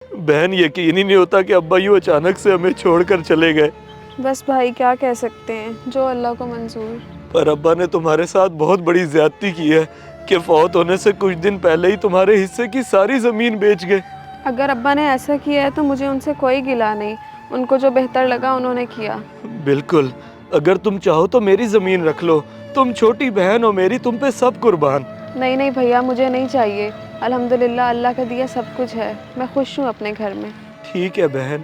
बहन, यकीन ही नहीं होता कि अब्बा यूँ अचानक से हमें छोड़कर चले गए। बस भाई क्या कह सकते हैं, जो अल्लाह को मंजूर। पर अब्बा ने तुम्हारे साथ बहुत बड़ी ज्यादती की है कि फौत होने से कुछ दिन पहले ही तुम्हारे हिस्से की सारी ज़मीन बेच गए। अगर अब्बा ने ऐसा किया है तो मुझे उनसे कोई गिला नहीं, उनको जो बेहतर लगा उन्होंने किया। बिल्कुल, अगर तुम चाहो तो मेरी ज़मीन रख लो, तुम छोटी बहन हो मेरी, तुम पे सब कुर्बान। नहीं नहीं भैया, मुझे नहीं चाहिए। अल्हम्दुलिल्लाह अल्लाह का दिया सब कुछ है, मैं खुश हूँ अपने घर में। ठीक है बहन।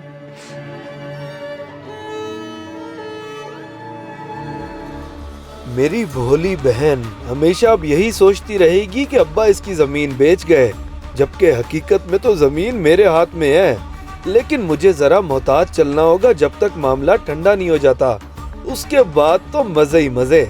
मेरी भोली बहन हमेशा अब यही सोचती रहेगी कि अब्बा इसकी जमीन बेच गए, जबकि हकीकत में तो जमीन मेरे हाथ में है। लेकिन मुझे जरा मोहताज चलना होगा जब तक मामला ठंडा नहीं हो जाता, उसके बाद तो मजे ही मजे।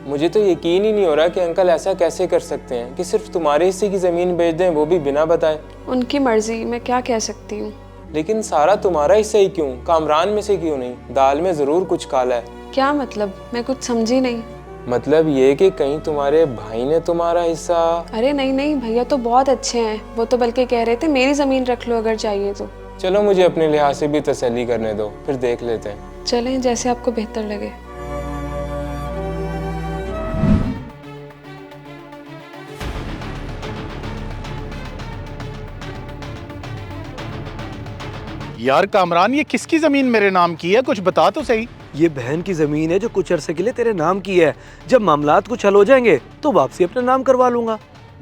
मुझे तो यकीन ही नहीं हो रहा कि अंकल ऐसा कैसे कर सकते हैं कि सिर्फ तुम्हारे हिस्से की ज़मीन बेच दें, वो भी बिना बताए। उनकी मर्जी, मैं क्या कह सकती हूँ। लेकिन सारा तुम्हारा हिस्सा ही क्यों, कामरान में से क्यों नहीं? दाल में ज़रूर कुछ काला है। क्या मतलब? मैं कुछ समझी नहीं। मतलब ये कि कहीं तुम्हारे भाई ने तुम्हारा हिस्सा। अरे नहीं नहीं, भैया तो बहुत अच्छे हैं, वो तो बल्कि कह रहे थे मेरी ज़मीन रख लो अगर चाहिए तो। चलो मुझे अपने लिहाज से भी तसल्ली करने दो, फिर देख लेते हैं। चलें, जैसे आपको बेहतर लगे। यार कामरान, ये किसकी जमीन मेरे नाम की है? कुछ बता तो सही। ये बहन की जमीन है जो कुछ अरसे के लिए तेरे नाम की है। जब मामलात कुछ हल हो जाएंगे तो वापसी अपने नाम करवा लूंगा।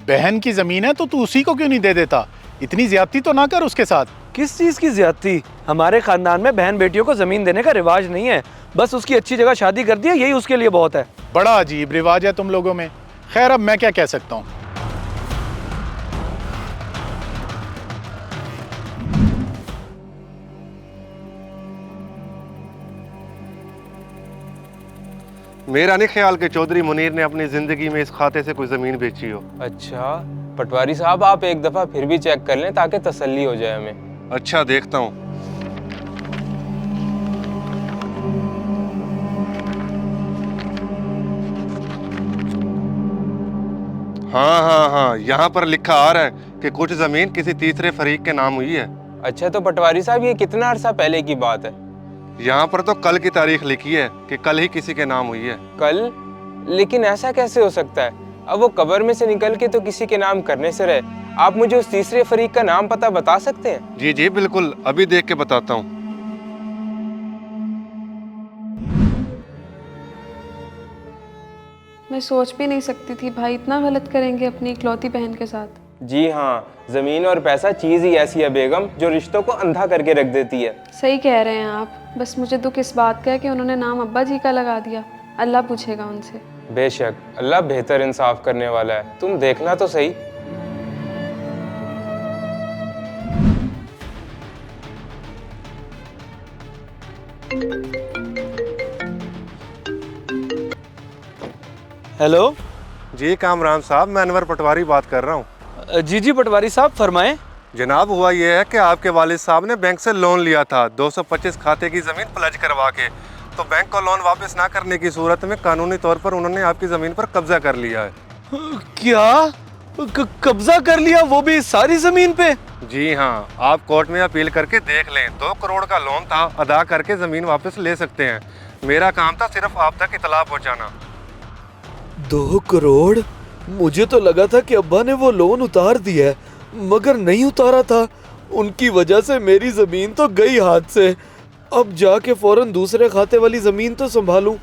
बहन की जमीन है तो तू उसी को क्यों नहीं दे देता? इतनी ज्यादती तो ना कर उसके साथ। किस चीज की ज्यादती? हमारे खानदान में बहन बेटियों को जमीन देने का रिवाज नहीं है। बस उसकी अच्छी जगह शादी कर दी है, यही उसके लिए बहुत है। बड़ा अजीब रिवाज है तुम लोगों में। खैर, अब मैं क्या कह सकता हूँ। मेरा नहीं ख्याल कि चौधरी मुनीर ने अपनी जिंदगी में इस खाते से कोई जमीन बेची हो। अच्छा पटवारी साहब, आप एक दफ़ा फिर भी चेक कर लें ताकि तसल्ली हो जाए हमें। अच्छा, देखता हूँ। हाँ, यहाँ पर लिखा आ रहा है कि कुछ जमीन किसी तीसरे फरीक के नाम हुई है। अच्छा तो पटवारी साहब, ये कितना अरसा पहले की बात है? यहाँ पर तो कल की तारीख लिखी है कि कल ही किसी के नाम हुई है। कल? लेकिन ऐसा कैसे हो सकता है? अब वो कब्र में से निकल के तो किसी के नाम करने से रहे। आप मुझे उस तीसरे फरीक का नाम पता बता सकते हैं? जी जी बिल्कुल, अभी देख के बताता हूँ। मैं सोच भी नहीं सकती थी भाई इतना गलत करेंगे अपनी इकलौती बहन के साथ। जी हाँ, जमीन और पैसा चीज ही ऐसी है बेगम, जो रिश्तों को अंधा करके रख देती है। सही कह रहे हैं आप। बस मुझे दुख इस बात का है कि उन्होंने नाम अब्बा जी का लगा दिया। अल्लाह पूछेगा उनसे। बेशक, अल्लाह बेहतर इंसाफ करने वाला है। तुम देखना तो सही। हेलो। जी कामरान साहब, मैं अनवर पटवारी बात कर रहा हूँ। जी जी पटवारी साहब, फरमाएं। जनाब, हुआ ये है कि आपके वालिद साहब ने बैंक से लोन लिया था 225 खाते की ज़मीन प्लज करवा के। तो बैंक को लोन वापस ना करने की सूरत में कानूनी तौर पर उन्होंने आपकी ज़मीन पर कब्जा कर लिया है। क्या? कब्जा कर लिया, वो भी सारी जमीन पे? जी हाँ, आप कोर्ट में अपील करके देख लें। 2 करोड़ का लोन था, अदा करके ज़मीन वापस ले सकते हैं। मेरा काम था सिर्फ आप तक इतला पहुँचाना। 2 करोड़? मुझे तो लगा था कि अब्बा ने वो लोन उतार दिया है, मगर नहीं उतारा था। उनकी वजह से मेरी जमीन तो गई हाथ से। अब जाके फौरन दूसरे खाते वाली जमीन तो संभालूं।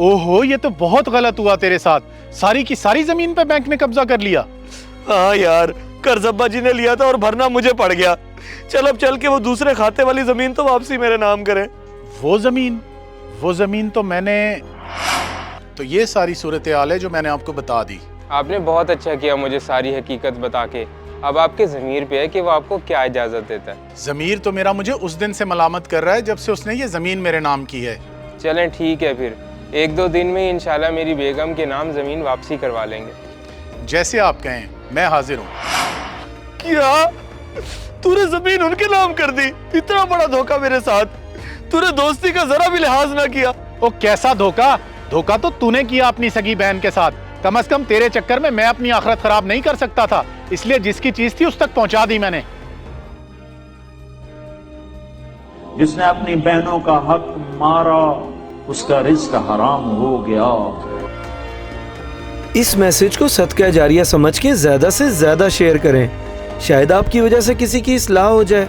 ओहो, ये तो बहुत गलत हुआ तेरे साथ। सारी की सारी जमीन पे बैंक ने कब्जा कर लिया। हाँ यार, कर्ज अब्बा जी ने लिया था और भरना मुझे पड़ गया। चल अब चल के वो दूसरे खाते वाली जमीन तो वापसी मेरे नाम करें। वो जमीन तो मैंने, तो ये सारी सूरत हाल है जो मैंने आपको बता दी। आपने बहुत अच्छा किया मुझे सारी हकीकत बता के। अब आपके ज़मीर पे है कि वो आपको क्या इजाज़त देता है। ज़मीर तो मेरा मुझे उस दिन से मलामत कर रहा है जब से उसने ये ज़मीन मेरे नाम की है। चलें ठीक है, फिर 1-2 दिन में इंशाल्लाह मेरी बेगम के नाम ज़मीन वापसी करवा लेंगे। जैसे आप कहें, मैं हाजिर हूँ। क्या? तूने जमीन उनके नाम कर दी। इतना बड़ा धोखा मेरे साथ। तूने दोस्ती का जरा भी लिहाज ना किया। ओ कैसा धोखा? धोखा तो तूने किया अपनी सगी बहन के साथ। कम से कम तेरे चक्कर में मैं अपनी आखिरत खराब नहीं कर सकता था, इसलिए जिसकी चीज थी उस तक पहुंचा दी मैंने। जिसने अपनी बहनों का हक मारा उसका रिज्क हराम हो गया। इस मैसेज को सदका जारिया समझ के ज्यादा से ज्यादा शेयर करें। शायद आपकी वजह से किसी की इस्लाह हो जाए।